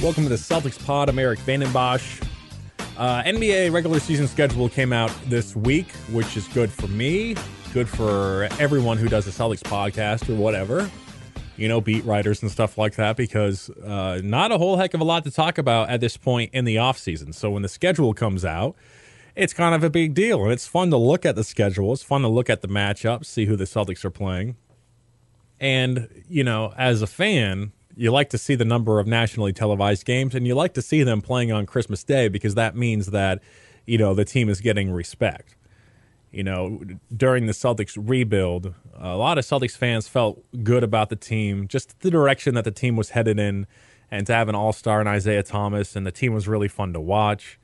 Welcome to the Celtics pod. I'm Erik Vandenbossche. NBA regular season schedule came out this week, which is good for me, good for everyone who does a Celtics podcast or whatever, beat writers and stuff like that, because not a whole heck of a lot to talk about at this point in the offseason. So when the schedule comes out, it's kind of a big deal, and it's fun to look at the schedule. It's fun to look at the matchups, see who the Celtics are playing. And, as a fan, you like to see the number of nationally televised games, and you like to see them playing on Christmas Day, because that means that, the team is getting respect. During the Celtics rebuild, a lot of Celtics fans felt good about the team, just the direction that the team was headed in, and to have an all-star in Isaiah Thomas, and the team was really fun to watch.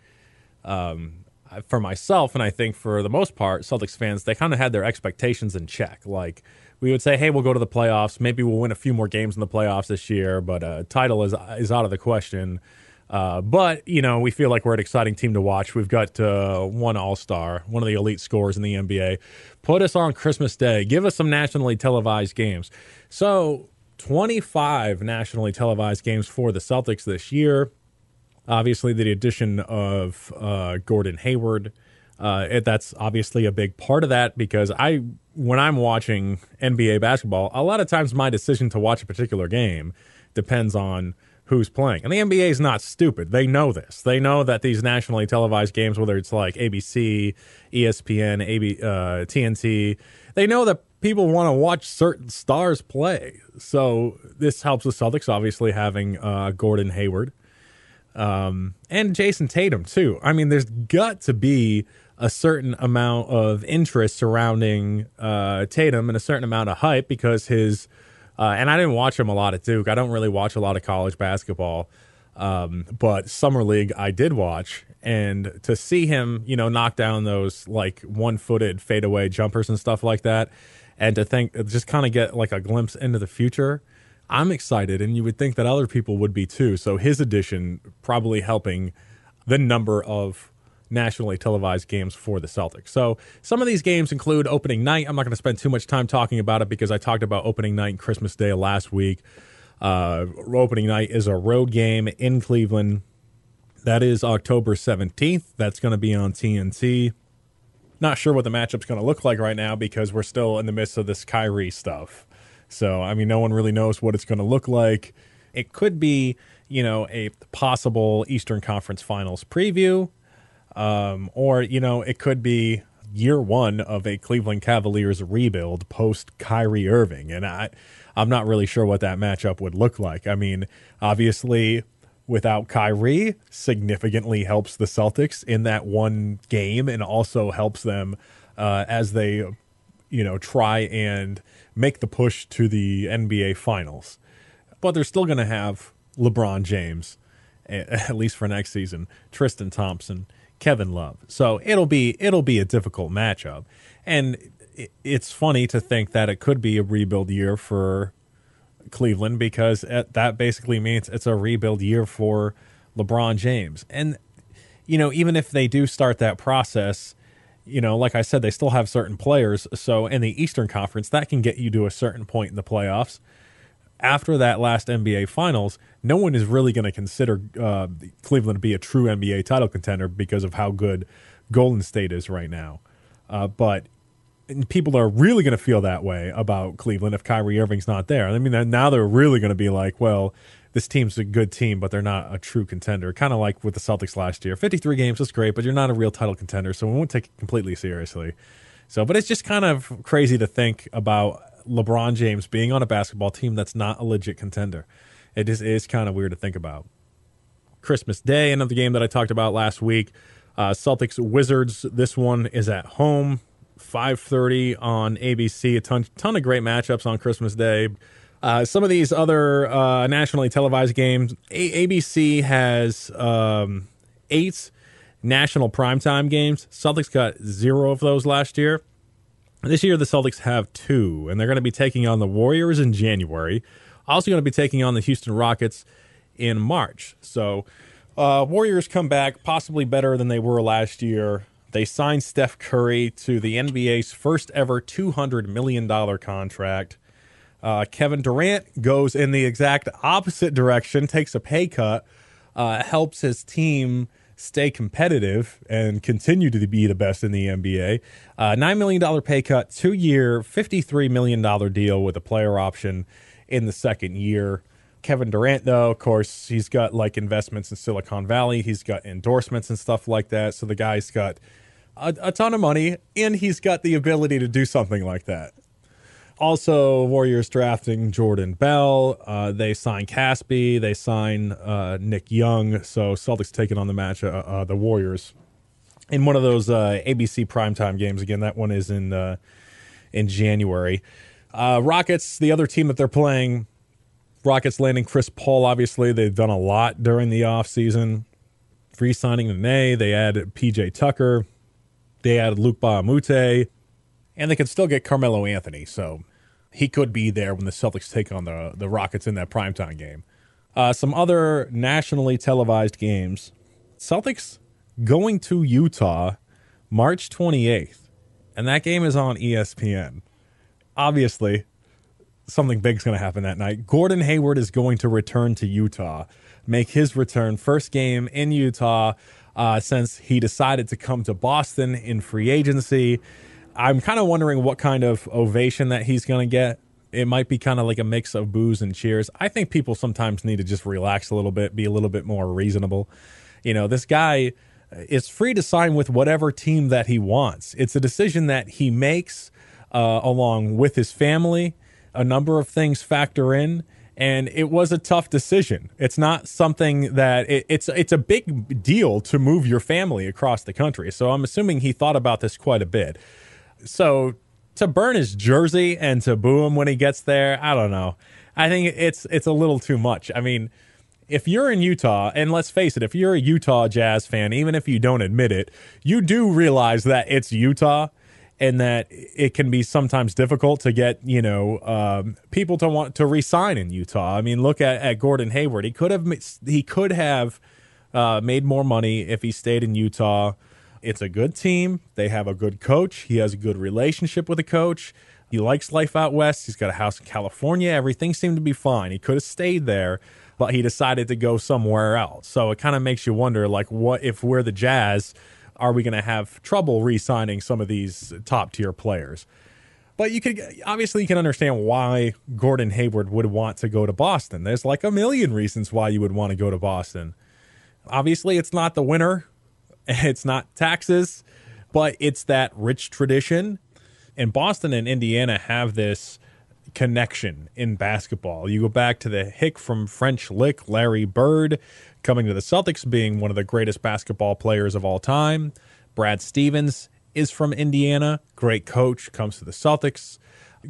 For myself, and I think for the most part, Celtics fans, they kind of had their expectations in check. Like, we would say, hey, we'll go to the playoffs. Maybe we'll win a few more games in the playoffs this year, but a title is out of the question. But, we feel like we're an exciting team to watch. We've got one all-star, one of the elite scorers in the NBA. Put us on Christmas Day. Give us some nationally televised games. So 25 nationally televised games for the Celtics this year. Obviously, the addition of Gordon Hayward, that's obviously a big part of that, because when I'm watching NBA basketball, a lot of times my decision to watch a particular game depends on who's playing. And the NBA is not stupid. They know this. They know that these nationally televised games, whether it's like ABC, ESPN, TNT, they know that people want to watch certain stars play. So this helps the Celtics, obviously, having Gordon Hayward. And Jason Tatum, too. I mean, there's got to be a certain amount of interest surrounding Tatum and a certain amount of hype, because his and I didn't watch him a lot at Duke. I don't really watch a lot of college basketball, but Summer League I did watch. And to see him, knock down those like one-footed fadeaway jumpers and stuff like that, and to just kind of get like a glimpse into the future, I'm excited, and you would think that other people would be too. So his addition probably helping the number of nationally televised games for the Celtics. So some of these games include opening night. I'm not going to spend too much time talking about it, because I talked about opening night and Christmas Day last week. Opening night is a road game in Cleveland. That is October 17th. That's going to be on TNT. Not sure what the matchup's going to look like right now, because we're still in the midst of this Kyrie stuff. So, no one really knows what it's going to look like. It could be, a possible Eastern Conference Finals preview, or, it could be year one of a Cleveland Cavaliers rebuild post Kyrie Irving. And I'm not really sure what that matchup would look like. Obviously, without Kyrie, significantly helps the Celtics in that one game, and also helps them as they try and make the push to the NBA Finals. But they're still going to have LeBron James, at least for next season, Tristan Thompson, Kevin Love. So it'll be a difficult matchup. And it's funny to think that it could be a rebuild year for Cleveland, because that basically means it's a rebuild year for LeBron James. And, even if they do start that process, like I said, they still have certain players. So in the Eastern Conference, that can get you to a certain point in the playoffs. After that last NBA Finals, no one is really going to consider Cleveland to be a true NBA title contender, because of how good Golden State is right now. But people are really going to feel that way about Cleveland if Kyrie Irving's not there. Now they're really going to be like, well, this team's a good team, but they're not a true contender. Kind of like with the Celtics last year. 53 games is great, but you're not a real title contender, so we won't take it completely seriously. But it's just kind of crazy to think about LeBron James being on a basketball team that's not a legit contender. It just is kind of weird to think about. Christmas Day, another game that I talked about last week. Celtics Wizards. This one is at home, 5:30 on ABC. A ton of great matchups on Christmas Day. Some of these other nationally televised games, ABC has 8 national primetime games. Celtics got 0 of those last year. This year, the Celtics have 2, and they're going to be taking on the Warriors in January. Also going to be taking on the Houston Rockets in March. So Warriors come back possibly better than they were last year. They signed Steph Curry to the NBA's first ever $200 million contract. Kevin Durant goes in the exact opposite direction, takes a pay cut, helps his team stay competitive and continue to be the best in the NBA. $9 million pay cut, 2-year, $53 million deal with a player option in the second year. Kevin Durant, though, of course, he's got like investments in Silicon Valley. He's got endorsements and stuff like that. So the guy's got a ton of money, and he's got the ability to do something like that. Also, Warriors drafting Jordan Bell. They sign Caspi. They sign Nick Young. So Celtics taking on the match, the Warriors, in one of those ABC primetime games. Again, that one is in January. Rockets, the other team that they're playing, Rockets landing Chris Paul, obviously. They've done a lot during the offseason. Re-signing Nene. They added P.J. Tucker. They added Luke Bahamute. And they can still get Carmelo Anthony, so he could be there when the Celtics take on the Rockets in that primetime game. Some other nationally televised games. Celtics going to Utah March 28th, and that game is on ESPN. Obviously, something big's going to happen that night. Gordon Hayward is going to return to Utah, make his return, first game in Utah since he decided to come to Boston in free agency. I'm kind of wondering what kind of ovation that he's going to get. It might be kind of like a mix of boos and cheers. I think people sometimes need to just relax a little bit, be a little bit more reasonable. You know, this guy is free to sign with whatever team that he wants. It's a decision that he makes along with his family. A number of things factor in, and it was a tough decision. It's not something that it's a big deal to move your family across the country. So I'm assuming he thought about this quite a bit. So to burn his jersey and to boo him when he gets there, I don't know. I think it's a little too much. I mean, if you're in Utah, and let's face it, if you're a Utah Jazz fan, even if you don't admit it, you do realize that it's Utah and that it can be sometimes difficult to get, people to want to re-sign in Utah. I mean, look at Gordon Hayward. He could have made more money if he stayed in Utah. It's a good team. They have a good coach. He has a good relationship with the coach. He likes life out west. He's got a house in California. Everything seemed to be fine. He could have stayed there, but he decided to go somewhere else. So it kind of makes you wonder, like, what if we're the Jazz, are we going to have trouble re-signing some of these top-tier players? But you can understand why Gordon Hayward would want to go to Boston. There's like a million reasons why you would want to go to Boston. Obviously, it's not the winter. It's not taxes, but it's that rich tradition. And Boston and Indiana have this connection in basketball. You go back to the hick from French Lick, Larry Bird, coming to the Celtics, being one of the greatest basketball players of all time. Brad Stevens is from Indiana, great coach, comes to the Celtics.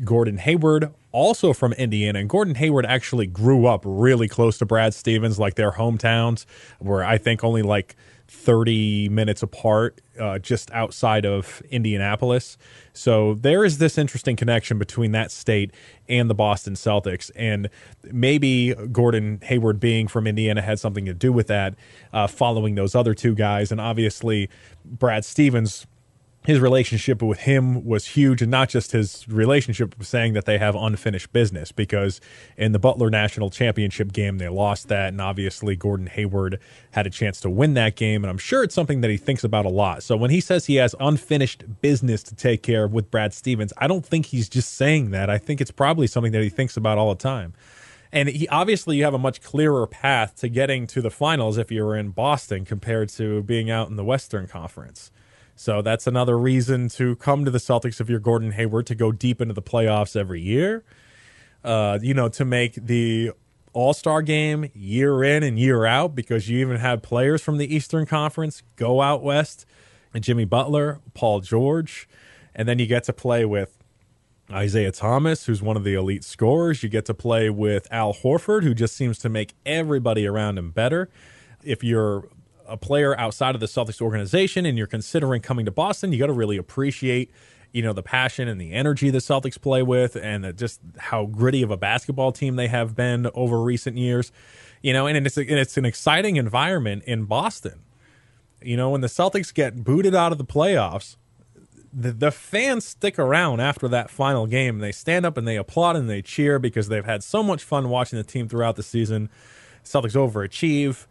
Gordon Hayward, also from Indiana. And Gordon Hayward actually grew up really close to Brad Stevens, like their hometowns were, I think, only like 30 minutes apart, just outside of Indianapolis. So there is this interesting connection between that state and the Boston Celtics. And maybe Gordon Hayward being from Indiana had something to do with that, following those other two guys. And obviously, Brad Stevens, his relationship with him was huge, and not just his relationship, saying that they have unfinished business, because in the Butler National Championship game, they lost that, and obviously Gordon Hayward had a chance to win that game, and I'm sure it's something that he thinks about a lot. So when he says he has unfinished business to take care of with Brad Stevens, I don't think he's just saying that. I think it's probably something that he thinks about all the time. And obviously you have a much clearer path to getting to the finals if you're in Boston compared to being out in the Western Conference. So that's another reason to come to the Celtics if you're Gordon Hayward, to go deep into the playoffs every year, to make the All-Star game year in and year out, because you even had players from the Eastern Conference go out west, and Jimmy Butler, Paul George, and then you get to play with Isaiah Thomas, who's one of the elite scorers. You get to play with Al Horford, who just seems to make everybody around him better. If you're a player outside of the Celtics organization and you're considering coming to Boston, you got to really appreciate, the passion and the energy the Celtics play with, and just how gritty of a basketball team they have been over recent years, and it's an exciting environment in Boston. When the Celtics get booted out of the playoffs, the fans stick around after that final game. They stand up and they applaud and they cheer because they've had so much fun watching the team throughout the season. Celtics overachieve.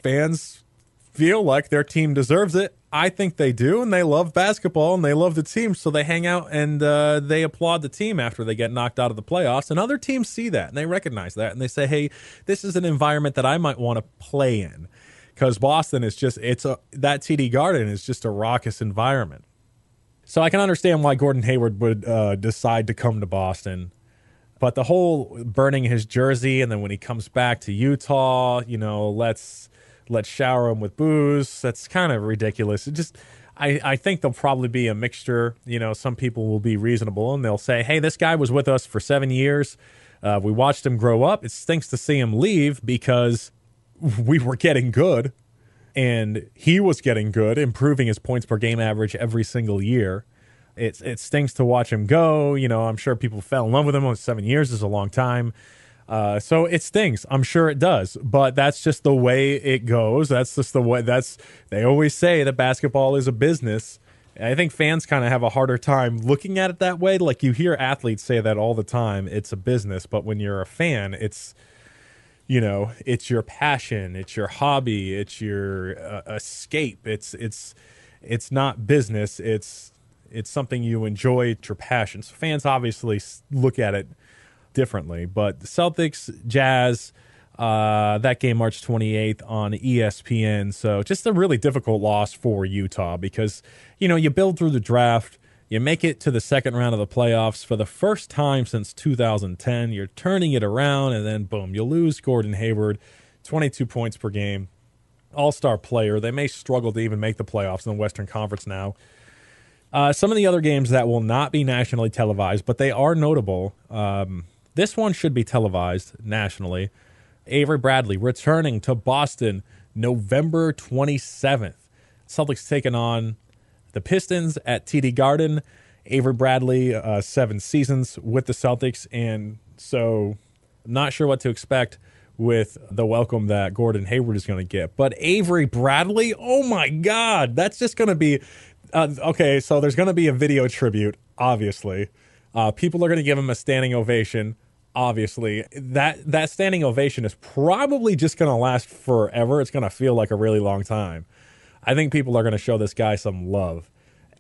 fans feel like their team deserves it. I think they do, and they love basketball, and they love the team, so they hang out and they applaud the team after they get knocked out of the playoffs, and other teams see that, and they recognize that, and they say, hey, this is an environment that I might want to play in, because Boston is just, that TD Garden is just a raucous environment. So I can understand why Gordon Hayward would decide to come to Boston, but the whole burning his jersey, and then when he comes back to Utah, let's shower him with booze. That's kind of ridiculous. I think there'll probably be a mixture. Some people will be reasonable and they'll say, hey, this guy was with us for 7 years. We watched him grow up. It stinks to see him leave because we were getting good and he was getting good, improving his points per game average every single year. It stinks to watch him go. I'm sure people fell in love with him. 7 years is a long time. So it stings. I'm sure it does, but that's just the way it goes. That's just the way they always say that basketball is a business. And I think fans kind of have a harder time looking at it that way. Like you hear athletes say that all the time, it's a business, but when you're a fan, it's your passion, it's your hobby, it's your escape. It's not business. It's something you enjoy, it's your passion. So fans obviously look at it differently, but the Celtics, Jazz, that game March 28th on ESPN. So just a really difficult loss for Utah because, you build through the draft, you make it to the second round of the playoffs for the first time since 2010. You're turning it around, and then boom, you lose Gordon Hayward, 22 points per game, all-star player. They may struggle to even make the playoffs in the Western Conference now. Some of the other games that will not be nationally televised, but they are notable. This one should be televised nationally. Avery Bradley returning to Boston November 27th. Celtics taking on the Pistons at TD Garden. Avery Bradley, 7 seasons with the Celtics, and so I'm not sure what to expect with the welcome that Gordon Hayward is going to get. But Avery Bradley, oh my God, that's just going to be... okay, so there's going to be a video tribute, obviously. People are going to give him a standing ovation, obviously. That standing ovation is probably just going to last forever. It's going to feel like a really long time. I think people are going to show this guy some love.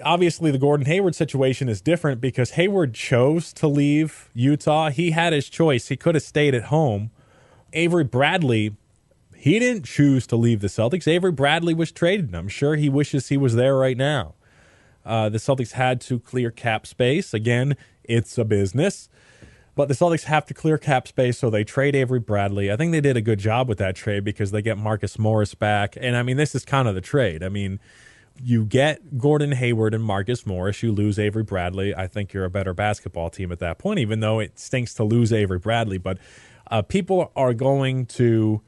Obviously, the Gordon Hayward situation is different because Hayward chose to leave Utah. He had his choice. He could have stayed at home. Avery Bradley, he didn't choose to leave the Celtics. Avery Bradley was traded, and I'm sure he wishes he was there right now. The Celtics had to clear cap space. Again, it's a business. But the Celtics have to clear cap space, so they trade Avery Bradley. I think they did a good job with that trade because they get Marcus Morris back. And, I mean, this is kind of the trade. I mean, you get Gordon Hayward and Marcus Morris. You lose Avery Bradley. I think you're a better basketball team at that point, even though it stinks to lose Avery Bradley. But people are going to,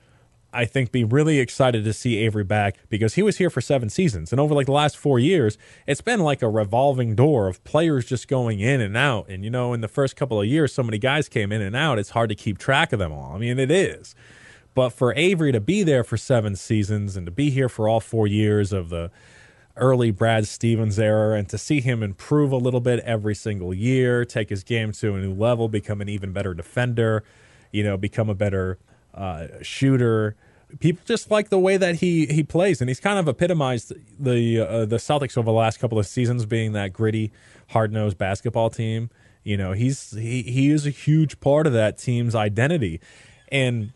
I think, be really excited to see Avery back because he was here for 7 seasons. And over like the last 4 years, it's been like a revolving door of players just going in and out. And, in the first couple of years, so many guys came in and out. It's hard to keep track of them all. I mean, it is. But for Avery to be there for 7 seasons and to be here for all 4 years of the early Brad Stevens era and to see him improve a little bit every single year, take his game to a new level, become an even better defender, become a better shooter. People just like the way that he plays, and he's kind of epitomized the Celtics over the last couple of seasons being that gritty, hard-nosed basketball team. He is a huge part of that team's identity, and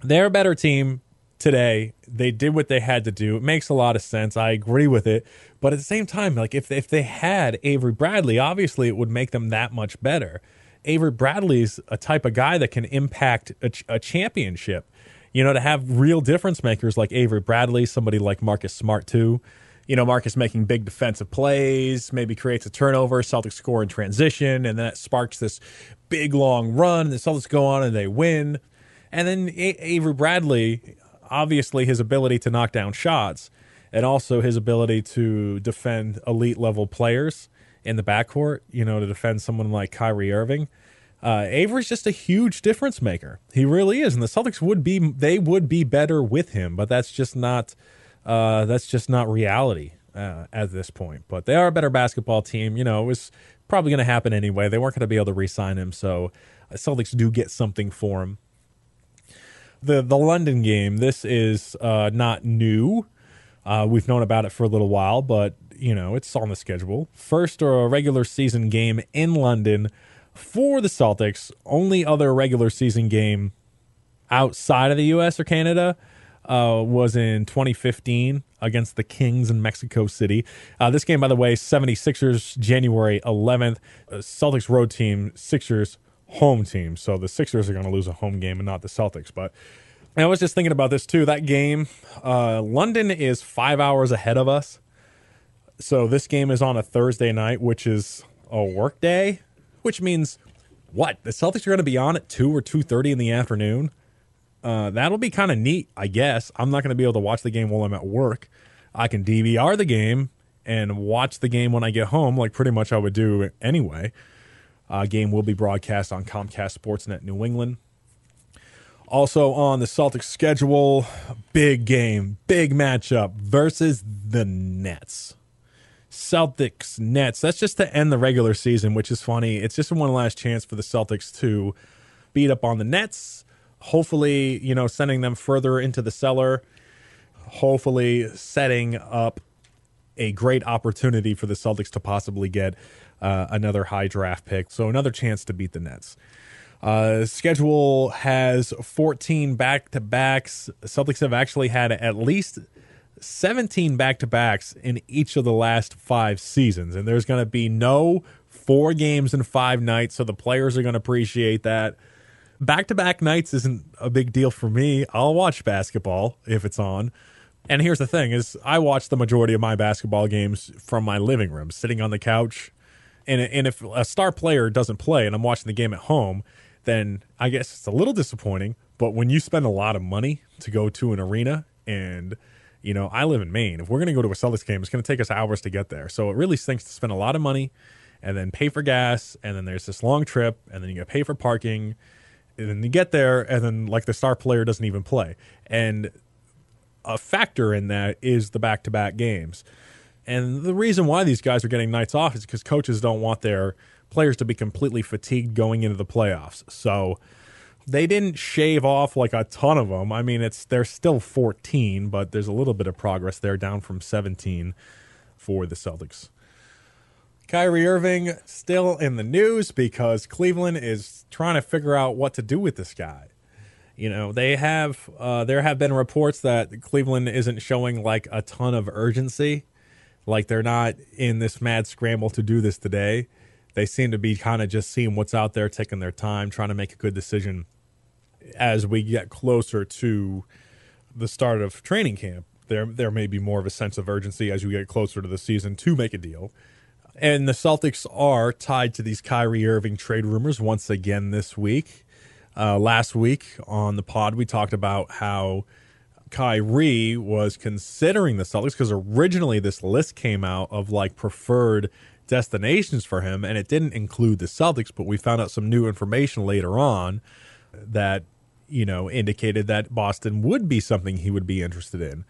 they're a better team today. They did what they had to do. It makes a lot of sense. I agree with it, but at the same time, like if they had Avery Bradley, obviously it would make them that much better. Avery Bradley's a type of guy that can impact a championship. To have real difference makers like Avery Bradley, somebody like Marcus Smart too. Marcus making big defensive plays, maybe creates a turnover, Celtics score in transition, and then it sparks this big long run, and the Celtics go on and they win. And then Avery Bradley, obviously his ability to knock down shots and also his ability to defend elite level players in the backcourt, to defend someone like Kyrie Irving. Avery's just a huge difference maker. He really is, and the Celtics would be better with him, but that's just not reality at this point. But they are a better basketball team. It was probably going to happen anyway. They weren't going to be able to re-sign him, so Celtics do get something for him. The London game, this is not new. We've known about it for a little while, but, it's on the schedule. First regular season game in London for the Celtics. Only other regular season game outside of the U.S. or Canada was in 2015 against the Kings in Mexico City. This game, by the way, 76ers, January 11th. Celtics road team, Sixers home team. So the Sixers are going to lose a home game and not the Celtics. But I was just thinking about this too. That game, London is 5 hours ahead of us. So this game is on a Thursday night, which is a work day, which means what? The Celtics are going to be on at 2 or 2:30 in the afternoon. That'll be kind of neat, I guess. I'm not going to be able to watch the game while I'm at work. I can DVR the game and watch the game when I get home, like pretty much I would do anyway. Game will be broadcast on Comcast Sportsnet New England. Also on the Celtics schedule, big game, big matchup versus the Nets. Celtics, Nets. That's just to end the regular season, which is funny. It's just one last chance for the Celtics to beat up on the Nets. Hopefully, sending them further into the cellar. Hopefully setting up a great opportunity for the Celtics to possibly get another high draft pick. So another chance to beat the Nets. Schedule has 14 back-to-backs. Celtics have actually had at least 17 back-to-backs in each of the last 5 seasons. And there's going to be no 4 games in 5 nights, so the players are going to appreciate that. Back-to-back nights isn't a big deal for me. I'll watch basketball if it's on. And here's the thing is I watch the majority of my basketball games from my living room, sitting on the couch. And if a star player doesn't play and I'm watching the game at home, then I guess it's a little disappointing. But when you spend a lot of money to go to an arena and, I live in Maine. If we're going to go to a Celtics game, it's going to take us hours to get there. So it really stinks to spend a lot of money and then pay for gas. And then there's this long trip and then you got to pay for parking. And then you get there and then the star player doesn't even play. And a factor in that is the back-to-back games. And the reason why these guys are getting nights off is because coaches don't want their players to be completely fatigued going into the playoffs. So they didn't shave off a ton of them. I mean, they're still 14, but there's a little bit of progress there, down from 17 for the Celtics. Kyrie Irving still in the news because Cleveland is trying to figure out what to do with this guy. There have been reports that Cleveland isn't showing a ton of urgency. They're not in this mad scramble to do this today. They seem to be kind of just seeing what's out there, taking their time, trying to make a good decision as we get closer to the start of training camp. There may be more of a sense of urgency as you get closer to the season to make a deal. And the Celtics are tied to these Kyrie Irving trade rumors once again this week. Last week on the pod, we talked about how Kyrie was considering the Celtics because originally this list came out of preferred destinations for him, and it didn't include the Celtics, but we found out some new information later on that, indicated that Boston would be something he would be interested in.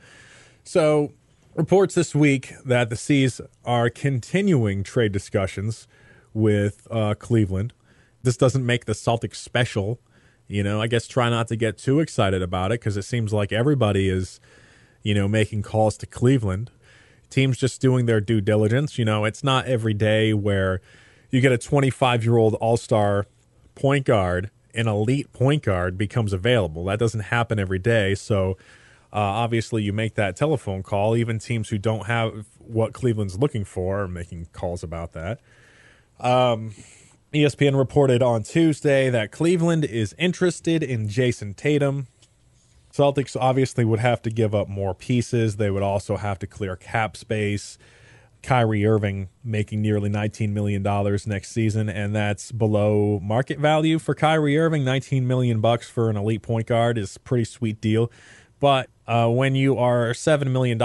So reports this week that the C's are continuing trade discussions with Cleveland. This doesn't make the Celtics special. I guess try not to get too excited about it because it seems like everybody is, making calls to Cleveland. Teams just doing their due diligence. It's not every day where you get a 25-year-old all-star point guard, an elite point guard becomes available. That doesn't happen every day. So obviously you make that telephone call. Even teams who don't have what Cleveland's looking for are making calls about that. ESPN reported on Tuesday that Cleveland is interested in Jason Tatum. Celtics obviously would have to give up more pieces. They would also have to clear cap space. Kyrie Irving making nearly $19 million next season, and that's below market value for Kyrie Irving. $19 million for an elite point guard is a pretty sweet deal. But when you are $7 million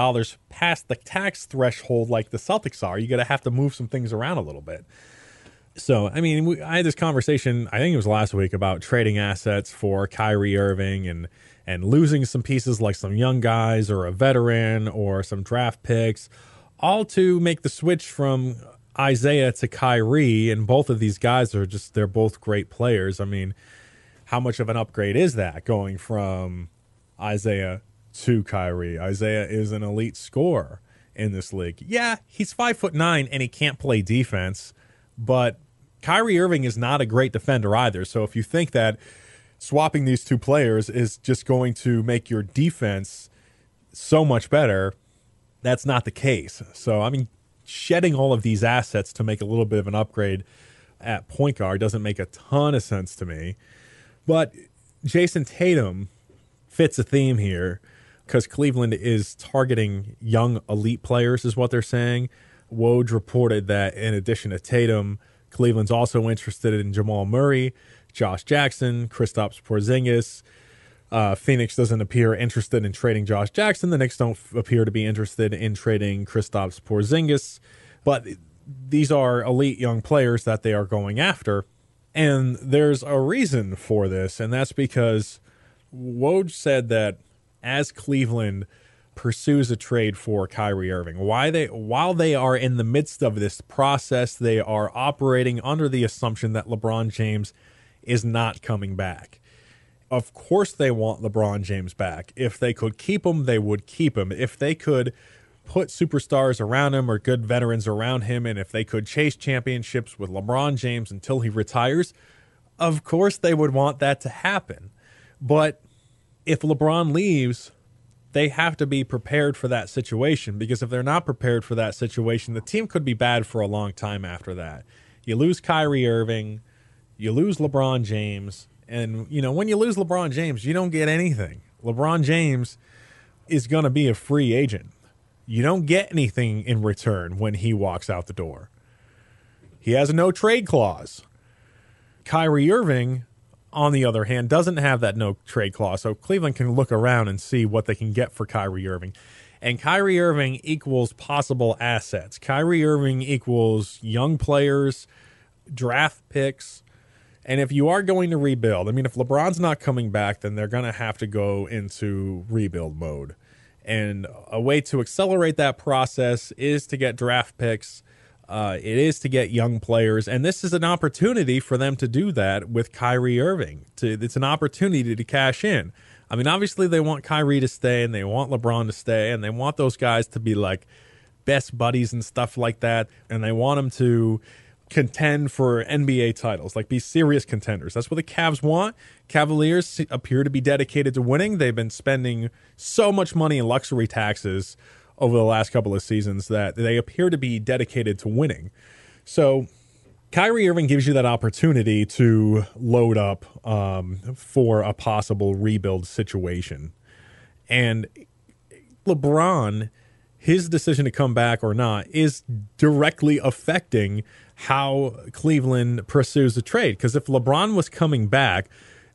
past the tax threshold like the Celtics are, you're going to have to move some things around a little bit. So, I mean, I had this conversation, I think it was last week, about trading assets for Kyrie Irving and losing some pieces like some young guys or a veteran or some draft picks, all to make the switch from Isaiah to Kyrie. And both of these guys they're both great players. I mean, how much of an upgrade is that going from Isaiah to Kyrie? Isaiah is an elite scorer in this league. Yeah, he's 5'9" and he can't play defense, but Kyrie Irving is not a great defender either. So if you think that swapping these two players is just going to make your defense so much better, that's not the case. So, I mean, shedding all of these assets to make a little bit of an upgrade at point guard doesn't make a ton of sense to me. But Jason Tatum fits a theme here because Cleveland is targeting young elite players is what they're saying. Woj reported that in addition to Tatum, Cleveland's also interested in Jamal Murray, Josh Jackson, Kristaps Porzingis. Phoenix doesn't appear interested in trading Josh Jackson. The Knicks don't appear to be interested in trading Kristaps Porzingis. But these are elite young players that they are going after. And there's a reason for this, and that's because Woj said that as Cleveland pursues a trade for Kyrie Irving, while they are in the midst of this process, they are operating under the assumption that LeBron James is not coming back. Of course they want LeBron James back. If they could keep him, they would keep him. If they could put superstars around him or good veterans around him, and if they could chase championships with LeBron James until he retires, of course they would want that to happen. But if LeBron leaves, they have to be prepared for that situation, because if they're not prepared for that situation, the team could be bad for a long time after that. You lose Kyrie Irving, you lose LeBron James, and, you know, when you lose LeBron James, you don't get anything. LeBron James is going to be a free agent. You don't get anything in return when he walks out the door. He has a no-trade clause. Kyrie Irving, on the other hand, doesn't have that no-trade clause, so Cleveland can look around and see what they can get for Kyrie Irving. And Kyrie Irving equals possible assets. Kyrie Irving equals young players, draft picks. And if you are going to rebuild, I mean, if LeBron's not coming back, then they're going to have to go into rebuild mode. And a way to accelerate that process is to get draft picks. It is to get young players. And this is an opportunity for them to do that with Kyrie Irving. It's an opportunity to cash in. I mean, obviously they want Kyrie to stay and they want LeBron to stay and they want those guys to be like best buddies and stuff like that. And they want them to contend for NBA titles, like be serious contenders. That's what the Cavs want. Cavaliers appear to be dedicated to winning. They've been spending so much money in luxury taxes over the last couple of seasons that they appear to be dedicated to winning. So Kyrie Irving gives you that opportunity to load up for a possible rebuild situation. And LeBron, his decision to come back or not is directly affecting how Cleveland pursues the trade. Because if LeBron was coming back,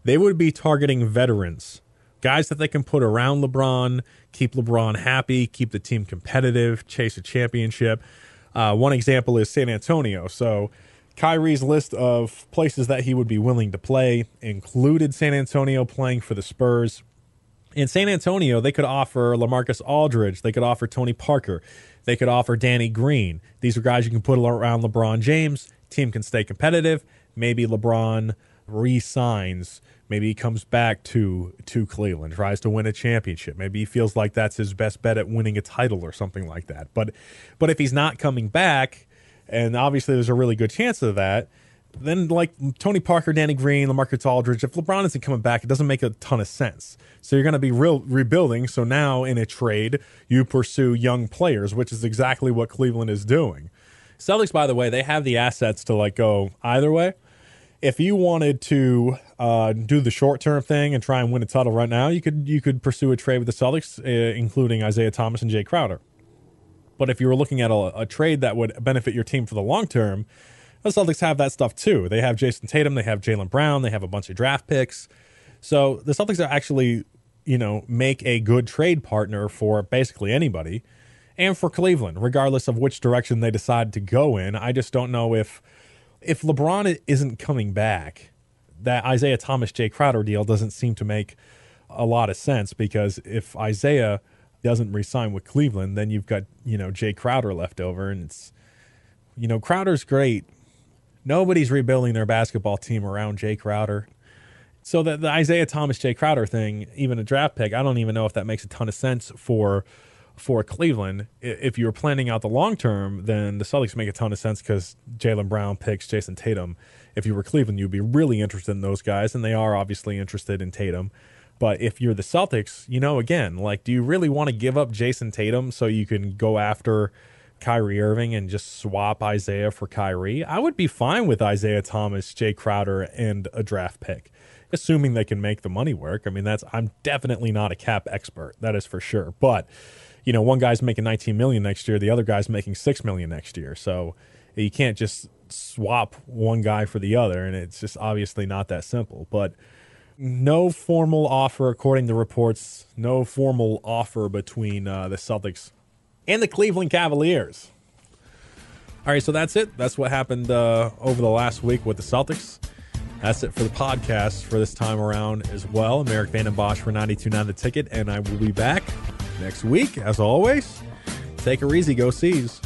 they would be targeting veterans, guys that they can put around LeBron, keep LeBron happy, keep the team competitive, chase a championship. One example is San Antonio. So Kyrie's list of places that he would be willing to play included San Antonio playing for the Spurs. In San Antonio, they could offer LaMarcus Aldridge. They could offer Tony Parker. They could offer Danny Green. These are guys you can put around LeBron James. Team can stay competitive. Maybe LeBron re-signs. Maybe he comes back to Cleveland, tries to win a championship. Maybe he feels like that's his best bet at winning a title or something like that. But if he's not coming back, and obviously there's a really good chance of that, then like Tony Parker, Danny Green, LaMarcus Aldridge, if LeBron isn't coming back, it doesn't make a ton of sense. So you're going to be rebuilding. So now in a trade, you pursue young players, which is exactly what Cleveland is doing. Celtics, by the way, they have the assets to like go either way. If you wanted to do the short-term thing and try and win a title right now, you could pursue a trade with the Celtics, including Isaiah Thomas and Jay Crowder. But if you were looking at a trade that would benefit your team for the long term, the Celtics have that stuff too. They have Jason Tatum, they have Jaylen Brown, they have a bunch of draft picks. So the Celtics are actually, make a good trade partner for basically anybody, and for Cleveland, regardless of which direction they decide to go in. I just don't know if LeBron isn't coming back, that Isaiah Thomas, Jay Crowder deal doesn't seem to make a lot of sense, because if Isaiah doesn't re-sign with Cleveland, then you've got, Jay Crowder left over, and it's, Crowder's great. Nobody's rebuilding their basketball team around Jay Crowder. So the Isaiah Thomas, Jay Crowder thing, even a draft pick, I don't even know if that makes a ton of sense for Cleveland. If you were planning out the long term, then the Celtics make a ton of sense because Jaylen Brown picks Jason Tatum. If you were Cleveland, you'd be really interested in those guys, and they are obviously interested in Tatum. But if you're the Celtics, again, like, do you really want to give up Jason Tatum so you can go after Kyrie Irving and just swap Isaiah for Kyrie? I would be fine with Isaiah Thomas, Jay Crowder, and a draft pick, assuming they can make the money work. I mean, I'm definitely not a cap expert, that is for sure. But one guy's making $19 million next year, the other guy's making $6 million next year. So you can't just swap one guy for the other, and it's just obviously not that simple. But no formal offer, according to reports, no formal offer between the Celtics and the Cleveland Cavaliers. All right, so that's it. That's what happened over the last week with the Celtics. That's it for the podcast for this time around as well. I'm Erik Vandenbossche for 92.9 The Ticket, and I will be back next week. As always, take her easy. Go C's.